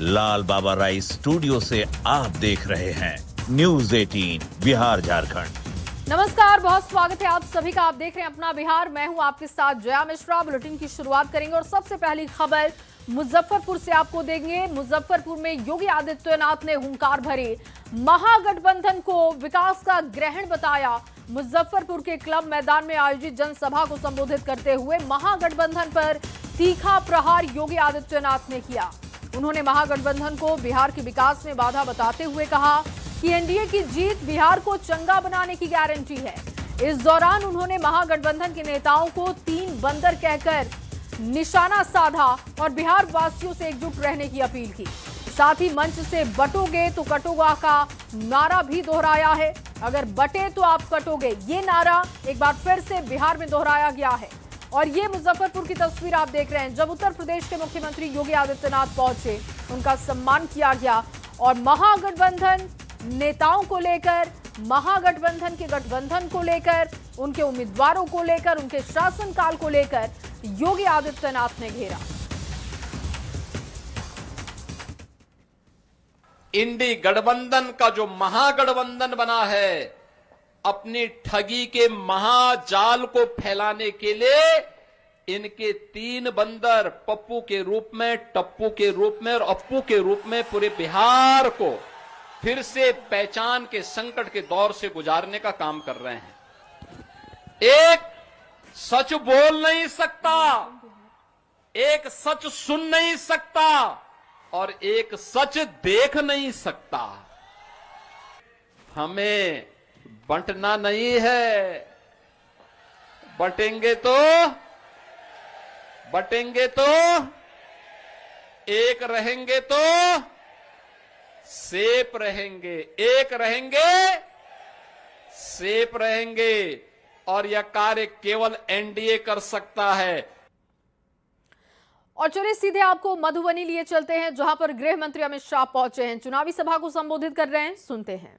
लाल बाबा rice studio से आप देख रहे हैं न्यूज 18 बिहार झारखंड। नमस्कार, बहुत स्वागत है आप सभी का। आप देख रहे हैं अपना बिहार। मैं हूं आपके साथ जया मिश्रा। बुलेटिन की शुरुआत करेंगे और सबसे पहली खबर मुजफ्फरपुर से आपको देंगे। मुजफ्फरपुर में योगी आदित्यनाथ ने हुंकार भरे महागठबंधन को विकास का ग्रहण बताया। मुजफ्फरपुर के क्लब मैदान में आयोजित जनसभा को संबोधित करते हुए महागठबंधन पर तीखा प्रहार योगी आदित्यनाथ ने किया। उन्होंने महागठबंधन को बिहार के विकास में बाधा बताते हुए कहा कि एनडीए की जीत बिहार को चंगा बनाने की गारंटी है। इस दौरान उन्होंने महागठबंधन के नेताओं को 3 बंदर कहकर निशाना साधा और बिहार वासियों से एकजुट रहने की अपील की। साथ ही मंच से बटोगे तो कटोगा का नारा भी दोहराया है। अगर बटे तो आप कटोगे, ये नारा एक बार फिर से बिहार में दोहराया गया है। और ये मुजफ्फरपुर की तस्वीर आप देख रहे हैं। जब उत्तर प्रदेश के मुख्यमंत्री योगी आदित्यनाथ पहुंचे, उनका सम्मान किया गया और महागठबंधन नेताओं को लेकर, महागठबंधन के गठबंधन को लेकर, उनके उम्मीदवारों को लेकर, उनके शासनकाल को लेकर योगी आदित्यनाथ ने घेरा। इंडी गठबंधन का जो महागठबंधन बना है, अपनी ठगी के महाजाल को फैलाने के लिए इनके 3 बंदर पप्पू के रूप में, टप्पू के रूप में और अप्पू के रूप में पूरे बिहार को फिर से पहचान के संकट के दौर से गुजारने का काम कर रहे हैं। एक सच बोल नहीं सकता, एक सच सुन नहीं सकता और एक सच देख नहीं सकता। हमें बंटना नहीं है। बटेंगे तो एक रहेंगे तो सेफ रहेंगे, एक रहेंगे सेफ रहेंगे और यह कार्य केवल एनडीए कर सकता है। और चलिए सीधे आपको मधुबनी लिए चलते हैं, जहां पर गृह मंत्री अमित शाह पहुंचे हैं, चुनावी सभा को संबोधित कर रहे हैं। सुनते हैं।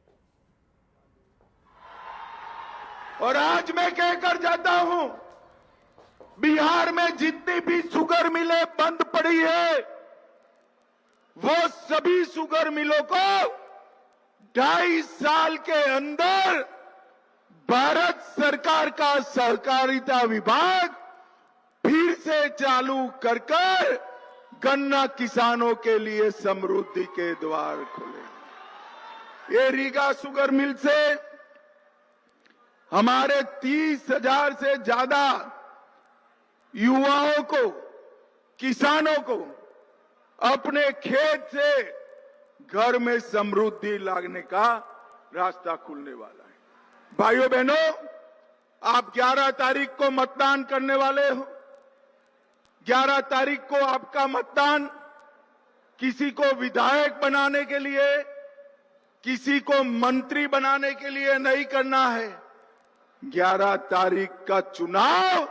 और आज मैं कहकर जाता हूं, बिहार में जितनी भी शुगर मिलें बंद पड़ी है, वो सभी शुगर मिलों को 2.5 साल के अंदर भारत सरकार का सहकारिता विभाग फिर से चालू कर गन्ना किसानों के लिए समृद्धि के द्वार खोले। ये रीगा शुगर मिल से हमारे 30,000 से ज्यादा युवाओं को, किसानों को अपने खेत से घर में समृद्धि लाने का रास्ता खुलने वाला है। भाइयों बहनों, आप 11 तारीख को मतदान करने वाले हो। 11 तारीख को आपका मतदान किसी को विधायक बनाने के लिए, किसी को मंत्री बनाने के लिए नहीं करना है। 11 तारीख का चुनाव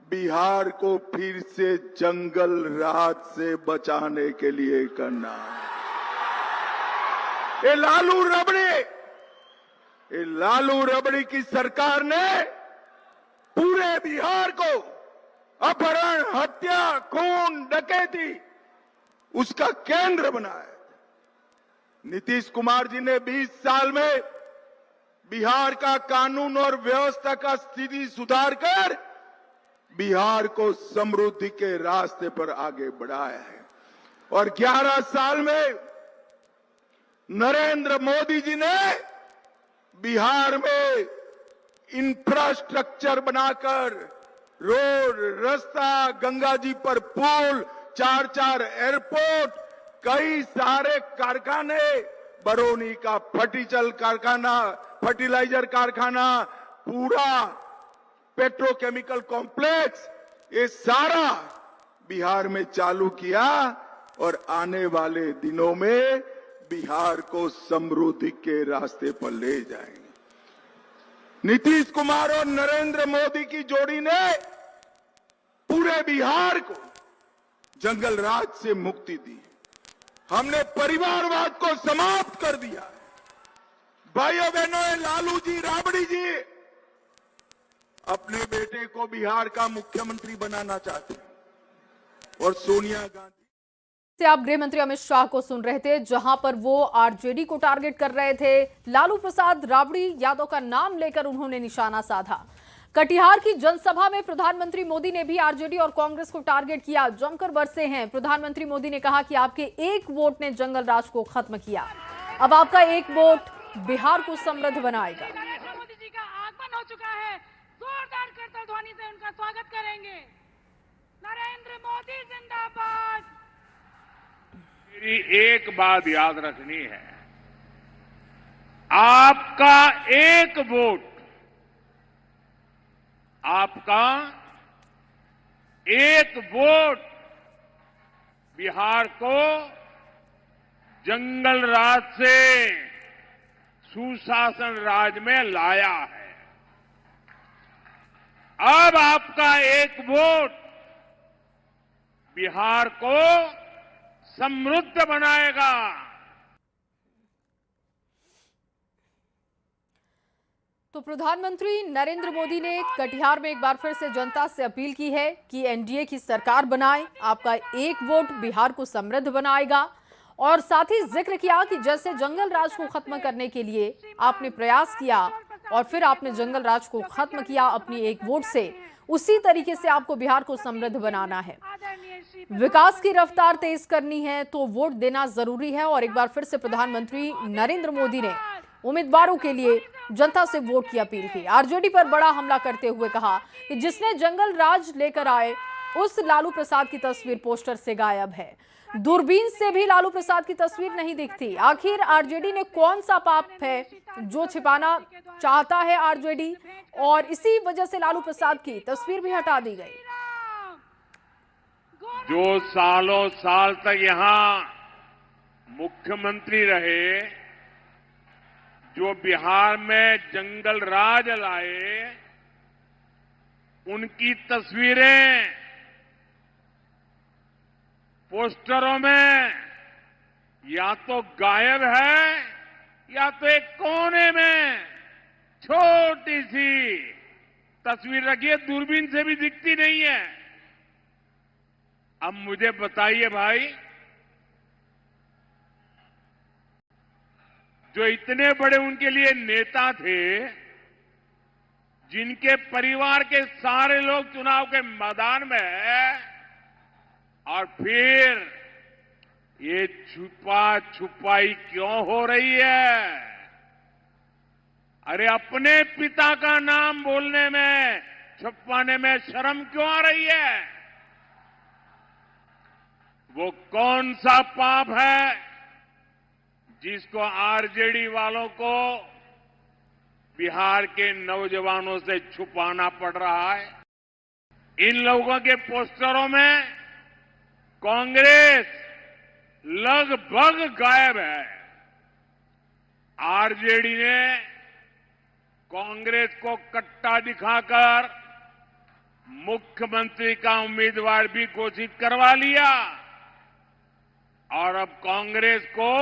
बिहार को फिर से जंगल राज से बचाने के लिए करना है। ये लालू रबड़ी की सरकार ने पूरे बिहार को अपहरण, हत्या, खून, डकैती उसका केंद्र बनाया। नीतीश कुमार जी ने 20 साल में बिहार का कानून और व्यवस्था का स्थिति सुधार कर बिहार को समृद्धि के रास्ते पर आगे बढ़ाया है। और 11 साल में नरेंद्र मोदी जी ने बिहार में इंफ्रास्ट्रक्चर बनाकर रोड, रास्ता, गंगा जी पर पुल, 4 एयरपोर्ट, कई सारे कारखाने, बरौनी का फर्टिलाइजर कारखाना, पूरा पेट्रोकेमिकल कॉम्प्लेक्स, ये सारा बिहार में चालू किया और आने वाले दिनों में बिहार को समृद्धि के रास्ते पर ले जाएंगे। नीतीश कुमार और नरेंद्र मोदी की जोड़ी ने पूरे बिहार को जंगल राज से मुक्ति दी। हमने परिवारवाद को समाप्त कर दिया। भाइयों बहनों, लालू जी, राबड़ी जी अपने बेटे को बिहार का मुख्यमंत्री बनाना चाहते हैं और सोनिया गांधी से आप गृह मंत्री अमित शाह को सुन रहे थे, जहां पर वो आरजेडी को टारगेट कर रहे थे। लालू प्रसाद राबड़ी यादव का नाम लेकर उन्होंने निशाना साधा। कटिहार की जनसभा में प्रधानमंत्री मोदी ने भी आरजेडी और कांग्रेस को टारगेट किया, जमकर बरसे हैं। प्रधानमंत्री मोदी ने कहा कि आपके एक वोट ने जंगल राज को खत्म किया, अब आपका एक वोट बिहार को समृद्ध बनाएगा। मोदी जी का आगमन हो चुका है, जोरदार करताल ध्वनि से उनका स्वागत करेंगे। नरेंद्र मोदी जिंदाबाद। मेरी एक बात याद रखनी है, आपका एक वोट, आपका एक वोट बिहार को जंगल राज से सुशासन राज में लाया है। अब आपका एक वोट बिहार को समृद्ध बनाएगा। तो प्रधानमंत्री नरेंद्र मोदी ने कटिहार में एक बार फिर से जनता से अपील की है कि एनडीए की सरकार बनाए, आपका एक वोट बिहार को समृद्ध बनाएगा। और साथ ही जिक्र किया कि जैसे जंगल राज को खत्म करने के लिए आपने प्रयास किया और फिर आपने जंगल राज को खत्म किया अपनी एक वोट से, उसी तरीके से आपको बिहार को समृद्ध बनाना है। विकास की रफ्तार तेज करनी है तो वोट देना जरूरी है। और एक बार फिर से प्रधानमंत्री नरेंद्र मोदी ने उम्मीदवारों के लिए जनता से वोट की अपील की। आरजेडी पर बड़ा हमला करते हुए कहा कि जिसने जंगल राज लेकर आए उस लालू प्रसाद की तस्वीर पोस्टर से गायब है। दूरबीन से भी लालू प्रसाद की तस्वीर नहीं दिखती। आखिर आरजेडी ने कौन सा पाप है जो छिपाना चाहता है आरजेडी, और इसी वजह से लालू प्रसाद की तस्वीर भी हटा दी गई। जो सालों साल तक यहां मुख्यमंत्री रहे, जो बिहार में जंगल राज लाए, उनकी तस्वीरें पोस्टरों में या तो गायब है या तो एक कोने में छोटी सी तस्वीर रखी है, दूरबीन से भी दिखती नहीं है। अब मुझे बताइए भाई, जो इतने बड़े उनके लिए नेता थे, जिनके परिवार के सारे लोग चुनाव के मैदान में हैं, और फिर ये छुपा छुपाई क्यों हो रही है? अरे अपने पिता का नाम बोलने में, छुपाने में शर्म क्यों आ रही है? वो कौन सा पाप है जिसको आरजेडी वालों को बिहार के नौजवानों से छुपाना पड़ रहा है? इन लोगों के पोस्टरों में कांग्रेस लगभग गायब है। आरजेडी ने कांग्रेस को कट्टा दिखाकर मुख्यमंत्री का उम्मीदवार भी घोषित करवा लिया, और अब कांग्रेस को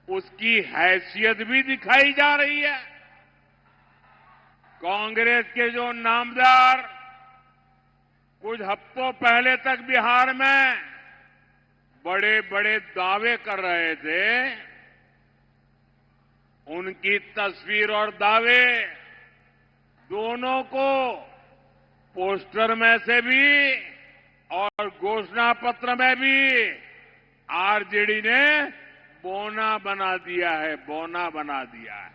उसकी हैसियत भी दिखाई जा रही है। कांग्रेस के जो नामदार कुछ हफ्तों पहले तक बिहार में बड़े बड़े दावे कर रहे थे, उनकी तस्वीर और दावे दोनों को पोस्टर में से भी और घोषणा पत्र में भी आरजेडी ने बोना बना दिया है, बोना बना दिया है।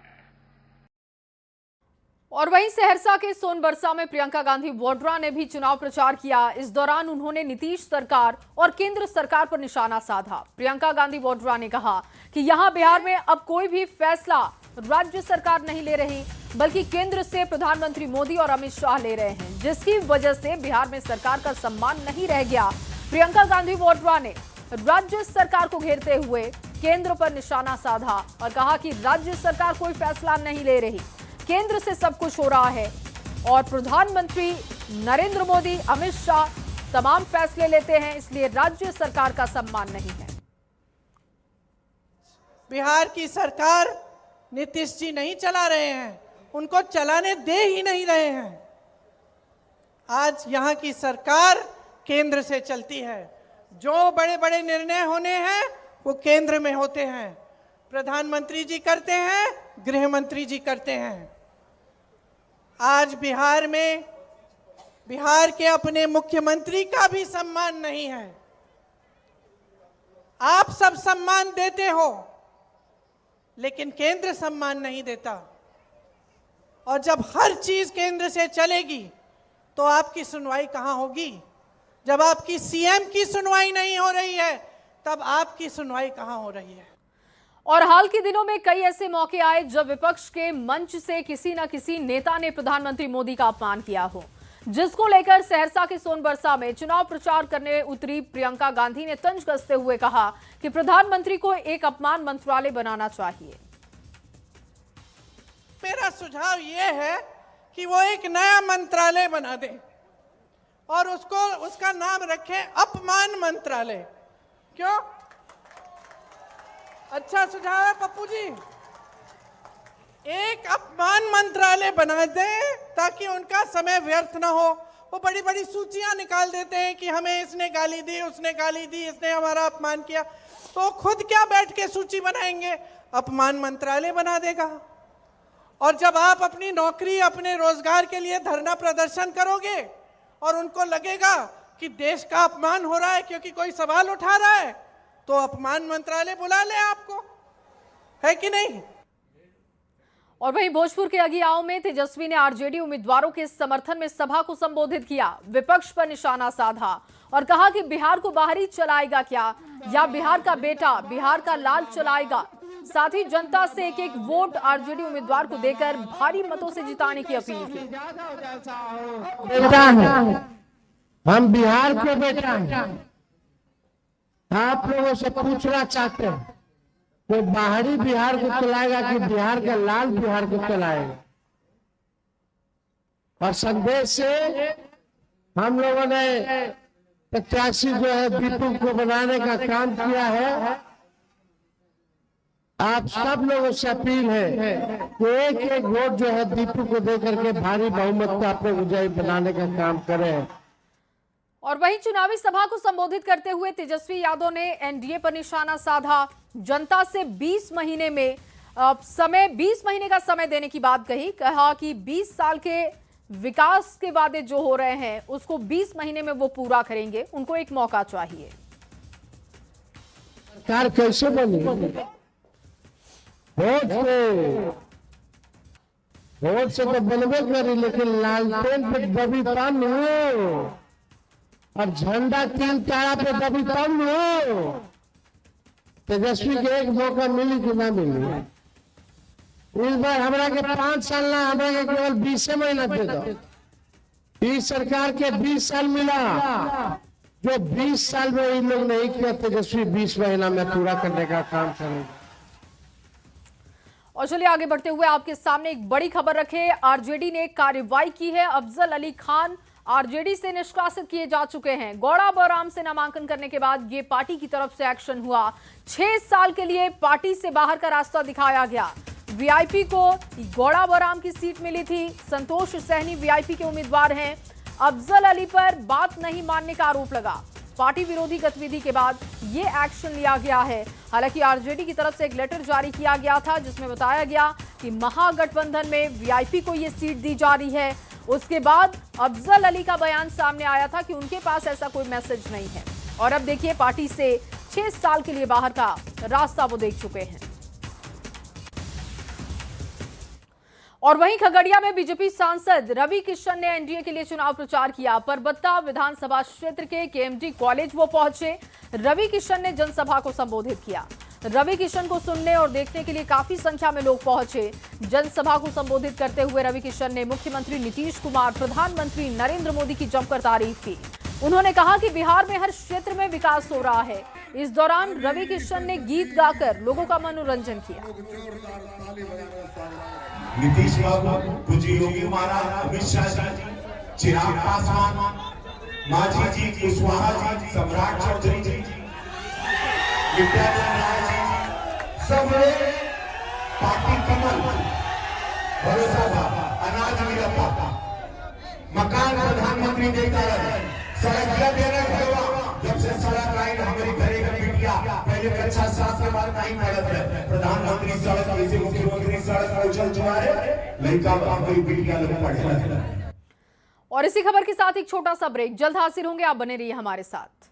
और वहीं सहरसा के सोनबरसा में प्रियंका गांधी वाड्रा ने भी चुनाव प्रचार किया। इस दौरान उन्होंने नीतीश सरकार और केंद्र सरकार पर निशाना साधा। प्रियंका गांधी वाड्रा ने कहा कि यहां बिहार में अब कोई भी फैसला राज्य सरकार नहीं ले रही, बल्कि केंद्र से प्रधानमंत्री मोदी और अमित शाह ले रहे हैं, जिसकी वजह से बिहार में सरकार का सम्मान नहीं रह गया। प्रियंका गांधी वाड्रा ने राज्य सरकार को घेरते हुए केंद्र पर निशाना साधा और कहा कि राज्य सरकार कोई फैसला नहीं ले रही, केंद्र से सब कुछ हो रहा है और प्रधानमंत्री नरेंद्र मोदी, अमित शाह तमाम फैसले लेते हैं, इसलिए राज्य सरकार का सम्मान नहीं है। बिहार की सरकार नीतीश जी नहीं चला रहे हैं, उनको चलाने दे ही नहीं रहे हैं। आज यहां की सरकार केंद्र से चलती है। जो बड़े बड़े निर्णय होने हैं वो केंद्र में होते हैं, प्रधानमंत्री जी करते हैं, गृह मंत्री जी करते हैं। आज बिहार में बिहार के अपने मुख्यमंत्री का भी सम्मान नहीं है। आप सब सम्मान देते हो लेकिन केंद्र सम्मान नहीं देता, और जब हर चीज केंद्र से चलेगी तो आपकी सुनवाई कहां होगी? जब आपकी सीएम की सुनवाई नहीं हो रही है तब आपकी सुनवाई कहां हो रही है? और हाल के दिनों में कई ऐसे मौके आए जब विपक्ष के मंच से किसी न किसी नेता ने प्रधानमंत्री मोदी का अपमान किया हो, जिसको लेकर सहरसा के सोनबरसा में चुनाव प्रचार करने उतरी प्रियंका गांधी ने तंज कसते हुए कहा कि प्रधानमंत्री को एक अपमान मंत्रालय बनाना चाहिए। मेरा सुझाव यह है कि वो एक नया मंत्रालय बना दे और उसका नाम रखें अपमान मंत्रालय। क्यों? अच्छा सुझाव है पप्पू जी। एक अपमान मंत्रालय बना दें ताकि उनका समय व्यर्थ ना हो। वो बड़ी बड़ी सूचियां निकाल देते हैं कि हमें इसने गाली दी, उसने गाली दी, इसने हमारा अपमान किया, तो खुद क्या बैठ के सूची बनाएंगे? अपमान मंत्रालय बना देगा। और जब आप अपनी नौकरी, अपने रोजगार के लिए धरना प्रदर्शन करोगे और उनको लगेगा कि देश का अपमान हो रहा है क्योंकि कोई सवाल उठा रहा है, तो अपमान मंत्रालय बुला ले आपको, है कि नहीं? और वहीं भोजपुर के अगियाओं में तेजस्वी ने आरजेडी उम्मीदवारों के समर्थन में सभा को संबोधित किया, विपक्ष पर निशाना साधा और कहा कि बिहार को बाहरी चलाएगा क्या, या बिहार का बेटा, बिहार का लाल चलाएगा। साथ ही जनता से एक एक वोट आरजेडी उम्मीदवार को देकर भारी मतों से जिताने की अपील की। बेटा है, हम बिहार के बेटा हैं। आप लोगों से पूछना चाहते हैं कि बाहरी बिहार को चलाएगा कि बिहार का लाल बिहार को चलाएगा? और संदेश से हम लोगों ने प्रत्याशी जो है दीपू को बनाने का काम किया है। आप सब लोगों से अपील है कि एक एक वोट जो है दीपू को देकर के भारी बहुमत का अपने विजयी बनाने का काम करें। और वहीं चुनावी सभा को संबोधित करते हुए तेजस्वी यादव ने एनडीए पर निशाना साधा, जनता से 20 महीने का समय देने की बात कही। कहा कि 20 साल के विकास के वादे जो हो रहे हैं उसको 20 महीने में वो पूरा करेंगे, उनको एक मौका चाहिए। सरकार कैसे बनी? वोट से तो बनबे करी, लेकिन लालटेन पे दबी तब हो और झंडा 3 तारा पे दबी तब हो। तेजस्वी के एक मौका मिली कि ना मिली? इस बार हमरा के 5 साल ना, हमरा के केवल 20 महीना दे दो। इस सरकार के 20 साल मिला, जो 20 साल में इन लोग नहीं किया, तेजस्वी 20 महीना में पूरा करने का काम करेंगे। और चलिए आगे बढ़ते हुए आपके सामने एक बड़ी खबर रखे। आरजेडी ने कार्रवाई की है। अफजल अली खान आरजेडी से निष्कासित किए जा चुके हैं। गौड़ा बौराम से नामांकन करने के बाद ये पार्टी की तरफ से एक्शन हुआ। 6 साल के लिए पार्टी से बाहर का रास्ता दिखाया गया। वीआईपी को गौड़ा बौराम की सीट मिली थी। संतोष सहनी वीआईपी के उम्मीदवार हैं। अफजल अली पर बात नहीं मानने का आरोप लगा। पार्टी विरोधी गतिविधि के बाद ये एक्शन लिया गया है। हालांकि आरजेडी की तरफ से एक लेटर जारी किया गया था जिसमें बताया गया कि महागठबंधन में वीआईपी को ये सीट दी जा रही है। उसके बाद अफजल अली का बयान सामने आया था कि उनके पास ऐसा कोई मैसेज नहीं है। और अब देखिए पार्टी से 6 साल के लिए बाहर का रास्ता वो देख चुके हैं। और वहीं खगड़िया में बीजेपी सांसद रवि किशन ने एनडीए के लिए चुनाव प्रचार किया। परबत्ता विधानसभा क्षेत्र के केएमडी कॉलेज वो पहुंचे। रवि किशन ने जनसभा को संबोधित किया। रवि किशन को सुनने और देखने के लिए काफी संख्या में लोग पहुंचे। जनसभा को संबोधित करते हुए रवि किशन ने मुख्यमंत्री नीतीश कुमार, प्रधानमंत्री नरेंद्र मोदी की जमकर तारीफ की। उन्होंने कहा कि बिहार में हर क्षेत्र में विकास हो रहा है। इस दौरान रवि किशन ने गीत गाकर लोगों का मनोरंजन किया। नीतीश बाबू, पूज्य योगी महाराज, अमित शाह जी, चिराग पासवान, मांझी जी, कुशवाहा जी, सम्राट चौधरी जी, नित्यानंद राय जी, सब लोग पार्टी कमल, भरोसा था, अनाज मिला था, मकान प्रधानमंत्री देता है, सड़क दे रहे थे। जब से सड़क पहले कक्षा 7 के बाद नहीं पढ़त है प्रधानमंत्री सड़क जैसे मुख्यमंत्री सड़क पहुंचल चुका है लड़का कोई बिटिया लोग पढ़े। और इसी खबर के साथ एक छोटा सा ब्रेक जल्द हाजिर होंगे, आप बने रहिए हमारे साथ।